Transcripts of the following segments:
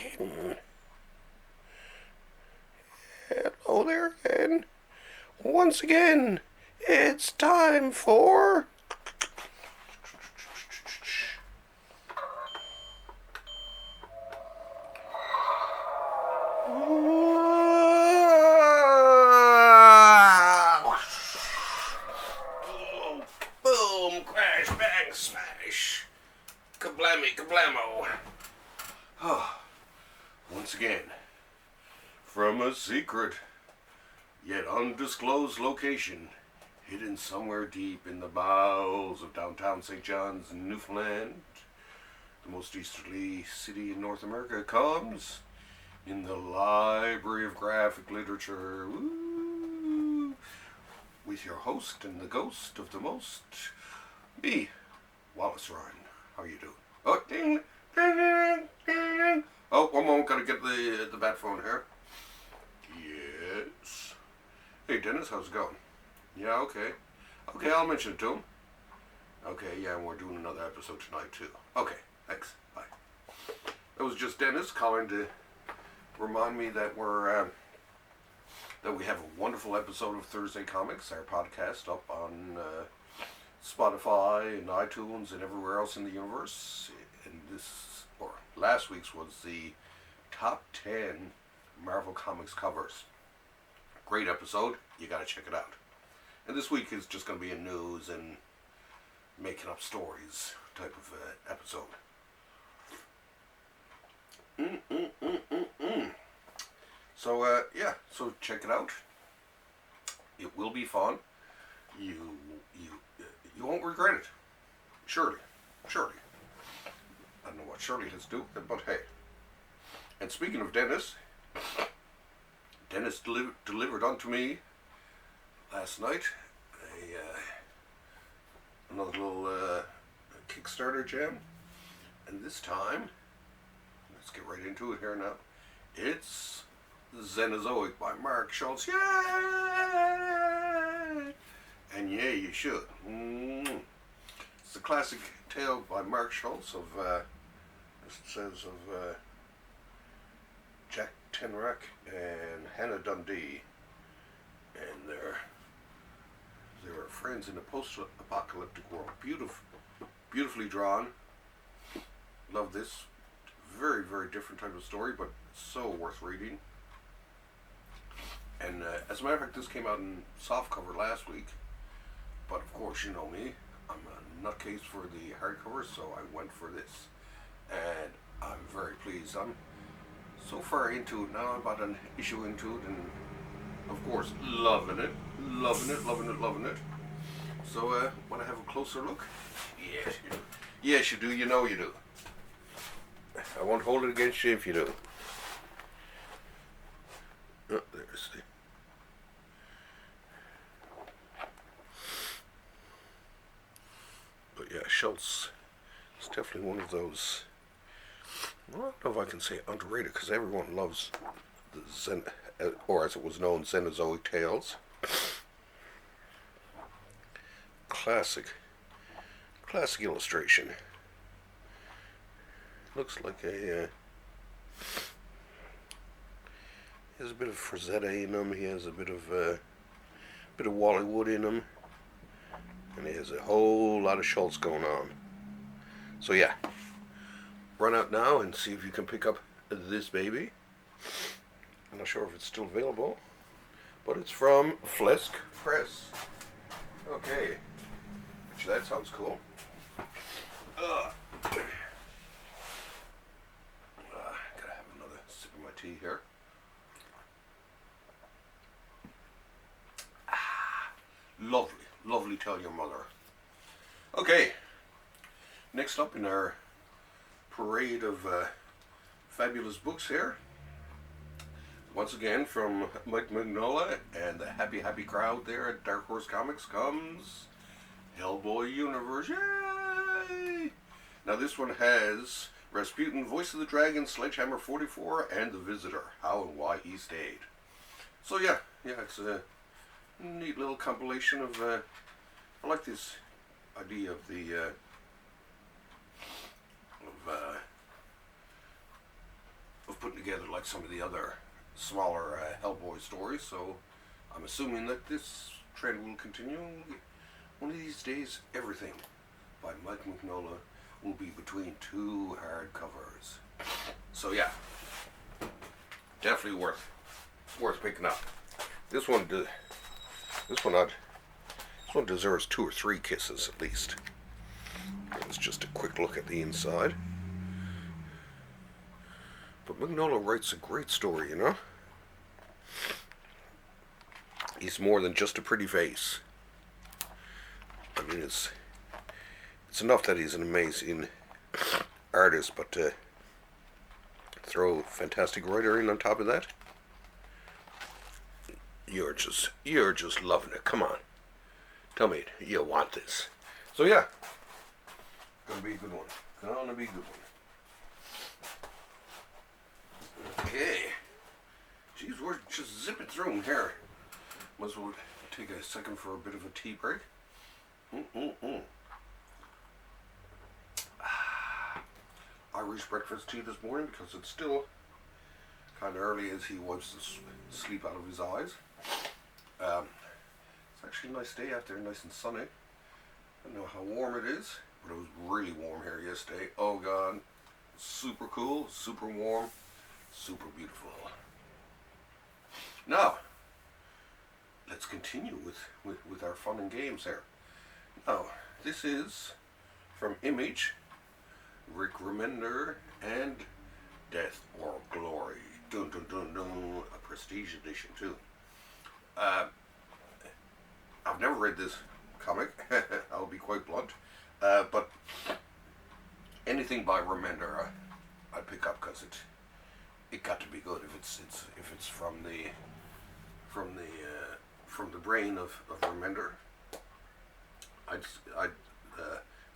again. Hello there again. Once again, it's time for... Boom, crash, bang, smash. Kablammy, kablamo. Oh, once again, from a secret, yet undisclosed location, hidden somewhere deep in the bowels of downtown St. John's, Newfoundland, the most easterly city in North America, comes in the Library of Graphic Literature. Woo! With your host and the ghost of the most, me, Wallace Ryan. How you doing? Oh, ding, ding, ding, ding. Oh, one moment, gotta get the bat phone here. Yes. Hey, Dennis, how's it going? Yeah, okay. Okay, I'll mention it to him. Okay, yeah, and we're doing another episode tonight, too. Okay, thanks. Bye. That was just Dennis calling to remind me that that we have a wonderful episode of Thursday Comics, our podcast, up on Spotify and iTunes and everywhere else in the universe. And last week's was the top 10 Marvel Comics covers. Great episode. You got to check it out. And this week is just going to be a news and making up stories type of episode. So so check it out. It will be fun. You won't regret it. Surely. I don't know what Shirley has to do, but hey. And speaking of Dennis delivered unto me last night another little Kickstarter gem, and this time, let's get right into it here now. It's Xenozoic by Mark Schultz. Yay! And yeah, you should. It's a classic tale by Mark Schultz of, as it says, of Jack Tenrack and Hannah Dundee, and they were friends in a post-apocalyptic world. Beautifully drawn. Love this. Very, very different type of story, but so worth reading. And as a matter of fact, this came out in softcover last week, but of course, you know me, I'm a nutcase for the hardcover, so I went for this, and I'm very pleased. I'm so far into it now, about an issue into it, and of course, loving it. So, want to have a closer look? Yes, you do. Yes, you do. You know you do. I won't hold it against you if you do. Oh, there's the... But yeah, Schultz is definitely one of those... Well, I don't know if I can say underrated, because everyone loves the or as it was known, Xenozoic tales. Classic illustration. Looks like he has a bit of Frazetta in him. He has a bit of Wally Wood in him, and he has a whole lot of Schultz going on. So yeah, run out now and see if you can pick up this baby. I'm not sure if it's still available, but it's from Flesk Press. Okay, actually that sounds cool. Gotta have another sip of my tea here. Lovely tell your mother. Okay, next up in our parade of fabulous books here, once again from Mike Mignola and the happy crowd there at Dark Horse Comics, comes Hellboy Universe. Yay! Now this one has Rasputin, Voice of the Dragon, Sledgehammer 44, and The Visitor, How and Why He Stayed. So yeah, it's a neat little compilation of, I like this idea of the, of together like some of the other smaller Hellboy stories, so I'm assuming that this trend will continue. One of these days, everything by Mike Mignola will be between two hardcovers. So yeah, definitely worth picking up. This one deserves 2 or 3 kisses at least. It's just a quick look at the inside. But Mignola writes a great story, you know? He's more than just a pretty face. I mean, it's enough that he's an amazing artist, but to throw fantastic writer in on top of that, you're just loving it. Come on. Tell me you want this. So yeah, gonna be a good one. Gonna be a good one. Okay. Jeez, we're just zipping through them here. Might as well take a second for a bit of a tea break. Irish breakfast tea this morning because it's still kind of early as he wipes the sleep out of his eyes. It's actually a nice day out there, nice and sunny. I don't know how warm it is, but it was really warm here yesterday. Oh God, super cool, super warm, super beautiful. Now, let's continue with our fun and games here. Now, this is from Image, Rick Remender and Death or Glory. Dun dun dun dun. A prestige edition too. I've never read this comic. I'll be quite blunt. But anything by Remender, I pick up because it got to be good. If it's from the brain of Remender, I'd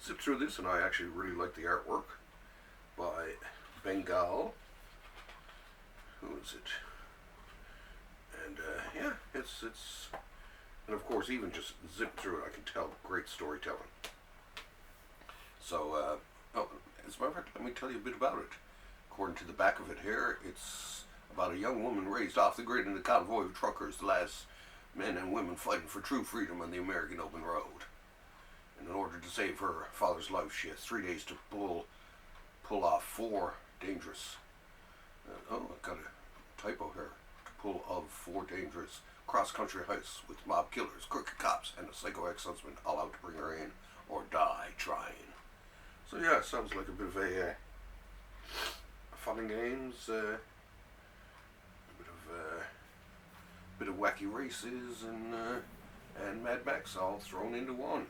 zip through this, and I actually really like the artwork by Bengal. Who is it? And yeah, it's and of course, even just zip through it, I can tell great storytelling. So, as a matter of fact, let me tell you a bit about it. According to the back of it here, it's about a young woman raised off the grid in a convoy of truckers, the last men and women fighting for true freedom on the American open road. And in order to save her father's life, she has 3 days to pull off 4 dangerous. Oh, I got a typo here. To pull off 4 dangerous cross-country heists with mob killers, crooked cops, and a psycho ex-husband all out to bring her in or die trying. So yeah, it sounds like a bit of a fun and games, a bit of wacky races and Mad Max all thrown into one.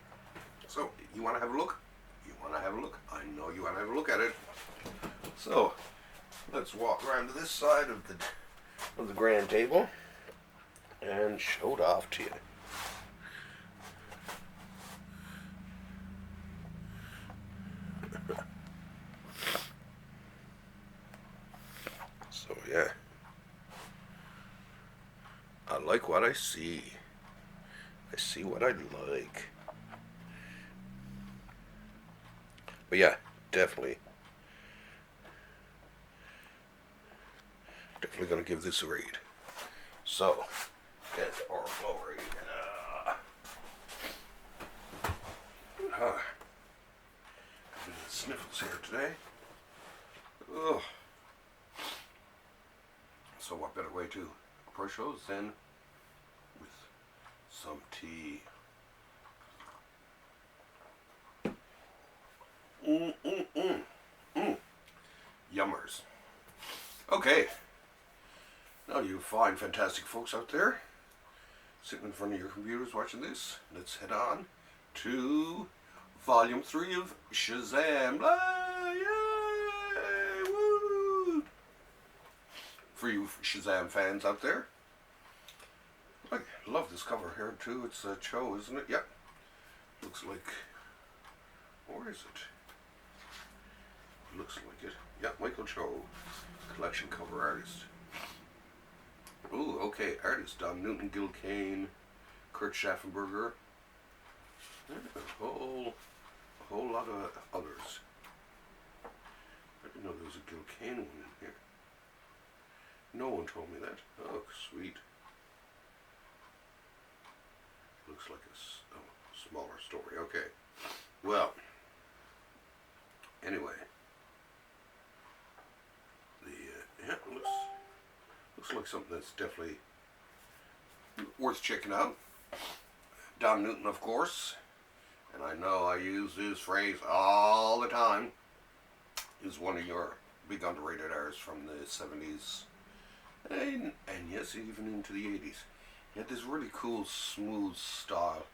So you want to have a look? You want to have a look? I know you want to have a look at it. So let's walk around to this side of the grand table and show it off to you. So yeah, I like what I see. I see what I like. But yeah, definitely gonna give this a read. So, Death or Glory. Sniffles here today. Ugh. So what better way to approach those than with some tea. Yummers. Okay. Now you fine, fantastic folks out there sitting in front of your computers watching this, let's head on to Volume 3 of Shazam. Yay! Woo! For you Shazam fans out there. I love this cover here too. It's Cho, isn't it? Yep. Looks like... Or is it? Looks like it. Yep, Michael Cho. Collection cover artist. Ooh, okay. Artist Don Newton, Gil Kane, Kurt Schaffenberger. Yeah, a whole lot of others. I didn't know there was a Gil Kane one in here. No one told me that. Oh, sweet. Looks like a smaller story. Okay. Well, anyway. Yeah, looks like something that's definitely worth checking out. Don Newton, of course. And I know I use this phrase all the time. He's one of your big underrated artists from the 70s. And yes, even into the 80s. He had this really cool, smooth style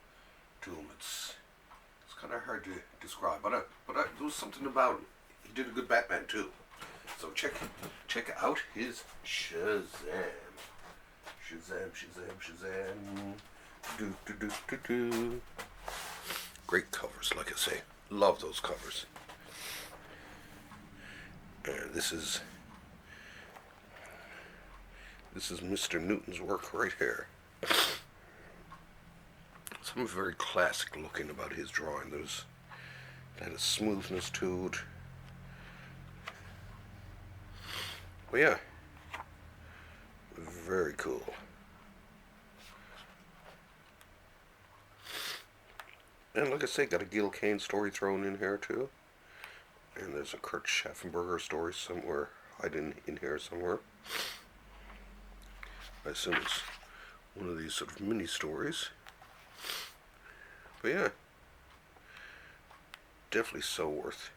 to him. It's kind of hard to describe, but there was something about him. He did a good Batman too. So check out his Shazam. Shazam. Do. Great covers, like I say. Love those covers. This is Mr. Newton's work right here. Something very classic looking about his drawing. It had a smoothness to it. Well, yeah, very cool. And like I say, got a Gil Kane story thrown in here too. And there's a Kurt Schaffenberger story somewhere hiding in here somewhere. I assume it's one of these sort of mini stories. But yeah, definitely so worth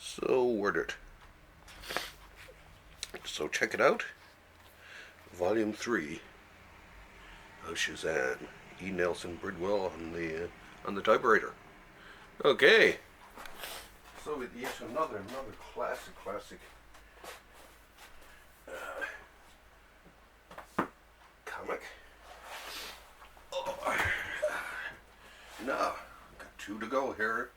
it. So check it out. Volume 3 of Shazam. E. Nelson Bridwell on the typewriter. Okay. So yet another classic comic. Oh. Now, got 2 to go here.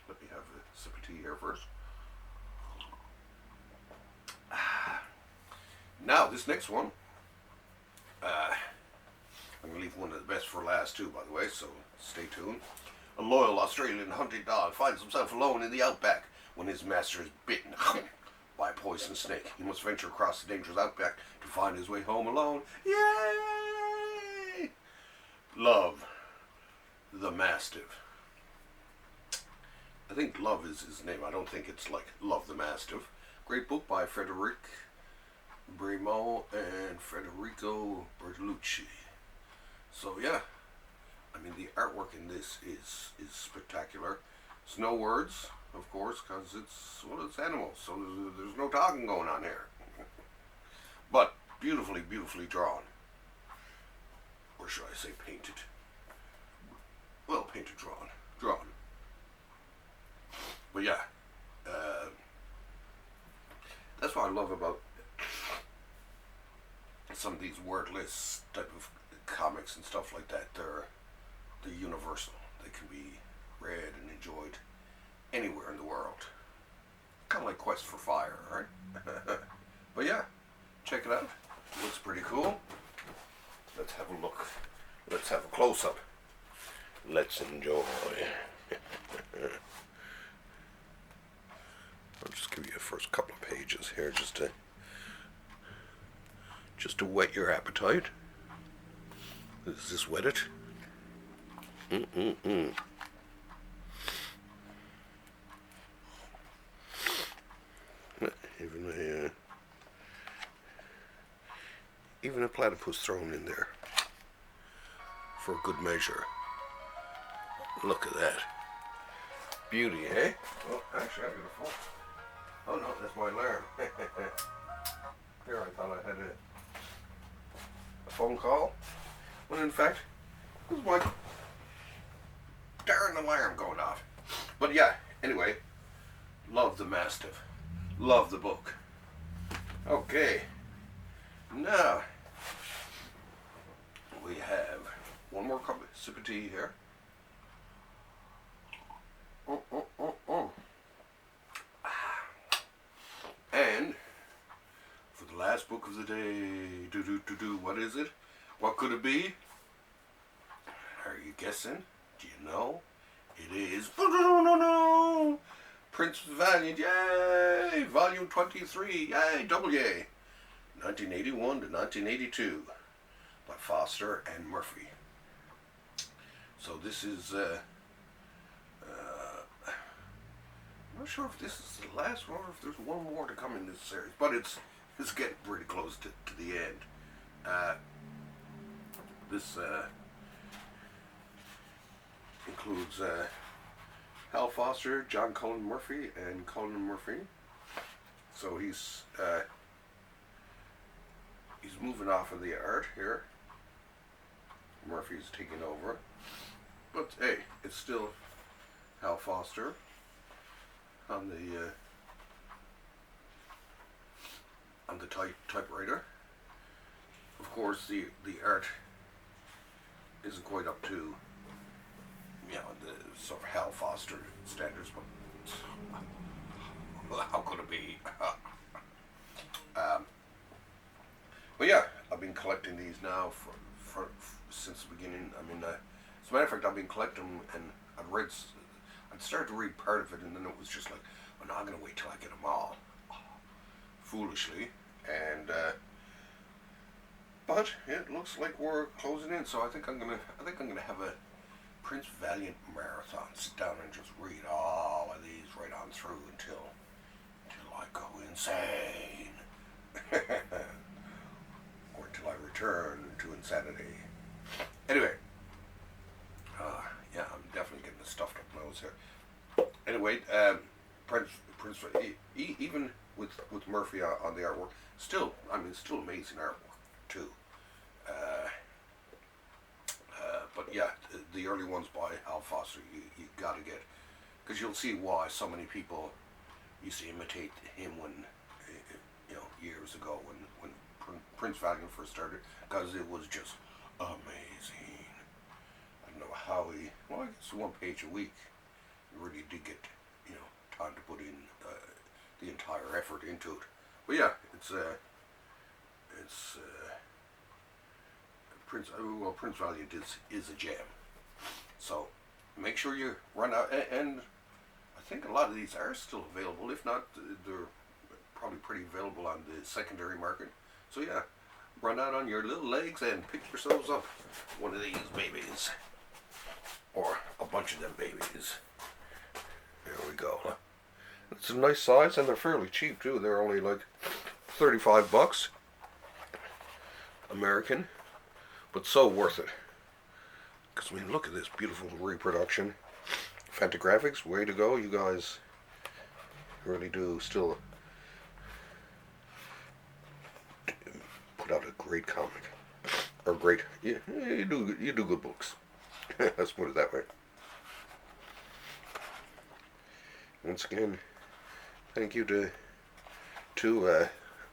Let me have a sip of tea here first. Now, this next one, I'm going to leave one of the best for last too, by the way, so stay tuned. A loyal Australian hunting dog finds himself alone in the outback when his master is bitten by a poisonous snake. He must venture across the dangerous outback to find his way home alone. Yay! Love the Mastiff. I think Love is his name. I don't think it's like Love the Mastiff. Great book by Brremaud and Federico Bertolucci. So yeah, I mean the artwork in this is spectacular. It's no words, of course, because it's animals, so there's no talking going on here. But beautifully drawn. Or should I say painted? Well, painted, drawn. But yeah, that's what I love about some of these wordless type of comics and stuff like that. They're universal. They can be read and enjoyed anywhere in the world. Kind of like Quest for Fire, right? But yeah, check it out. It looks pretty cool. Let's have a look. Let's have a close-up. Let's enjoy. I'll just give you the first couple of pages here just to whet your appetite. Does this wet it? Even a platypus thrown in there for good measure. Look at that. Beauty, eh? Oh, actually, I've got a phone. Oh no, that's my alarm. Here, I thought I had a phone call, when in fact, it was my darn alarm going off. But yeah, anyway, love the Mastiff. Love the book. Okay, now we have one more sip of tea here. And for the last book of the day, what is it? What could it be? Are you guessing? Do you know? It is Prince Valiant, yay! Volume 23, yay! Double yay! 1981 to 1982 by Foster and Murphy. So this is, I'm not sure if this is the last one or if there's one more to come in this series, but it's getting pretty close to the end. This includes Hal Foster, John Cullen Murphy, and Cullen Murphy. So he's moving off of the art here. Murphy's taking over, but hey, it's still Hal Foster on the typewriter. Of course, the art isn't quite up to, you know, the sort of Hal Foster standards, but how could it be? But yeah, I've been collecting these now for since the beginning. I mean, as a matter of fact, I've been collecting them, and I'd started to read part of it, and then it was just like, well, now I'm gonna wait till I get them all, foolishly, and but it looks like we're closing in. So I think I'm gonna have a Prince Valiant marathon. Sit down and just read all of these right on through until I go insane, or until I return to insanity. Anyway, yeah, I'm definitely getting a stuffed up nose here. Anyway, Prince, even with Murphy on the artwork, still amazing artwork too. But yeah, the early ones by Hal Foster, you gotta get, because you'll see why so many people used to imitate him when, you know, years ago when Prince Valiant first started, because it was just amazing. I don't know how I guess 1 page a week. You really did get, you know, time to put in the entire effort into it. But yeah, it's Prince Valiant is a gem. So make sure you run out, and I think a lot of these are still available. If not, they're probably pretty available on the secondary market. So yeah, run out on your little legs and pick yourselves up one of these babies, or a bunch of them babies. There we go. It's a nice size, and they're fairly cheap too. They're only like $35 American, but so worth it. Because I mean, look at this beautiful reproduction. Fantagraphics, way to go, you guys. Really do still put out a great comic, or great. You do good books. Let's put it that way. Once again, thank you to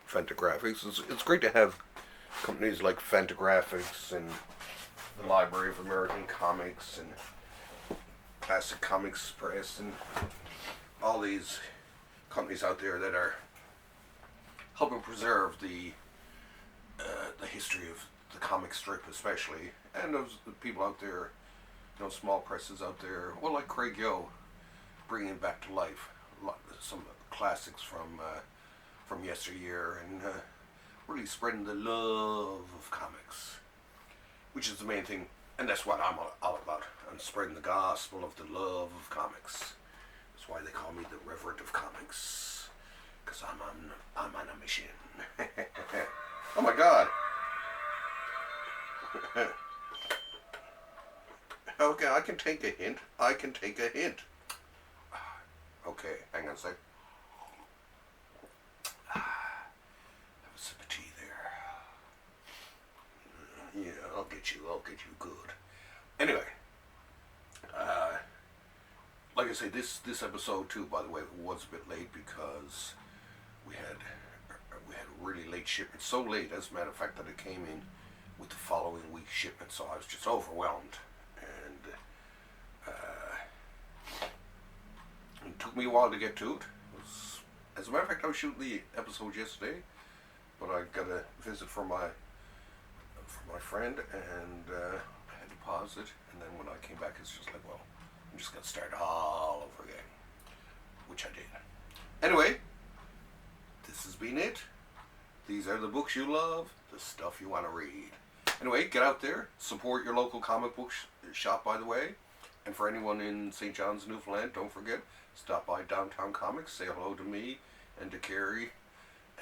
Fantagraphics. It's great to have companies like Fantagraphics and the Library of American Comics and Classic Comics Press and all these companies out there that are helping preserve the history of the comic strip, especially, and those people out there, you know, small presses out there, well, like Craig Yo, bringing back to life some classics from yesteryear, and really spreading the love of comics, which is the main thing, and that's what I'm all about. I'm spreading the gospel of the love of comics. That's why they call me the Reverend of Comics, because I'm on a mission. Oh my God. Okay, I can take a hint. Okay, hang on a sec. Have a sip of tea there. Yeah, I'll get you good. Anyway, like I say, this episode too, by the way, was a bit late because we had a really late shipment. So late, as a matter of fact, that it came in with the following week's shipment, so I was just overwhelmed. And it took me a while to get to it. As a matter of fact, I was shooting the episode yesterday, but I got a visit from my friend, and I had to pause it. And then when I came back, it's just like, well, I'm just gonna start all over again. which I did. Anyway, this has been it. These are the books you love, the stuff you want to read. Anyway, get out there, support your local comic book shop, by the way. And for anyone in St. John's, Newfoundland, don't forget, stop by Downtown Comics, say hello to me and to Carrie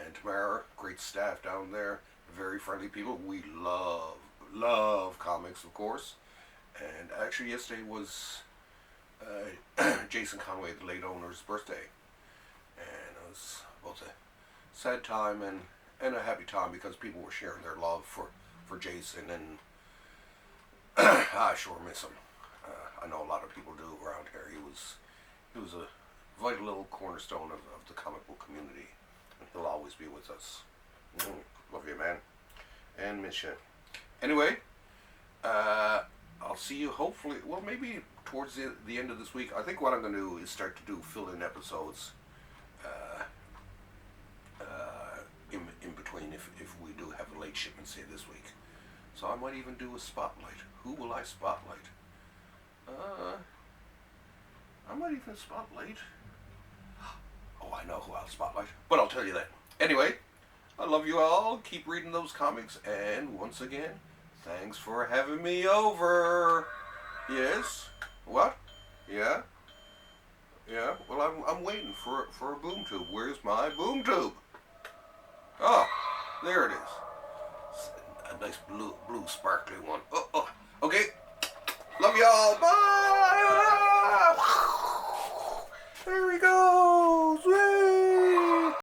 and Tamara. Great staff down there, very friendly people. We love comics, of course. And actually yesterday was Jason Conway, the late owner's birthday. And it was both a sad time and a happy time because people were sharing their love for Jason, and I sure miss him. I know a lot of people do around here. He was a vital little cornerstone of the comic book community, and he'll always be with us. Love you, man, and miss you. Anyway, I'll see you hopefully, well, maybe towards the end of this week. I think what I'm going to do is start to do fill-in episodes in between if we do have a late shipment, say, this week. So I might even do a spotlight. Who will I spotlight? I might even spotlight. Oh, I know who I'll spotlight, but I'll tell you that. Anyway, I love you all. Keep reading those comics, and once again, thanks for having me over. Yes? What? Yeah? Yeah? Well, I'm waiting for a boom tube. Where's my boom tube? Oh, there it is. A nice blue sparkly one. Oh. Okay. Love y'all. Bye. There we go.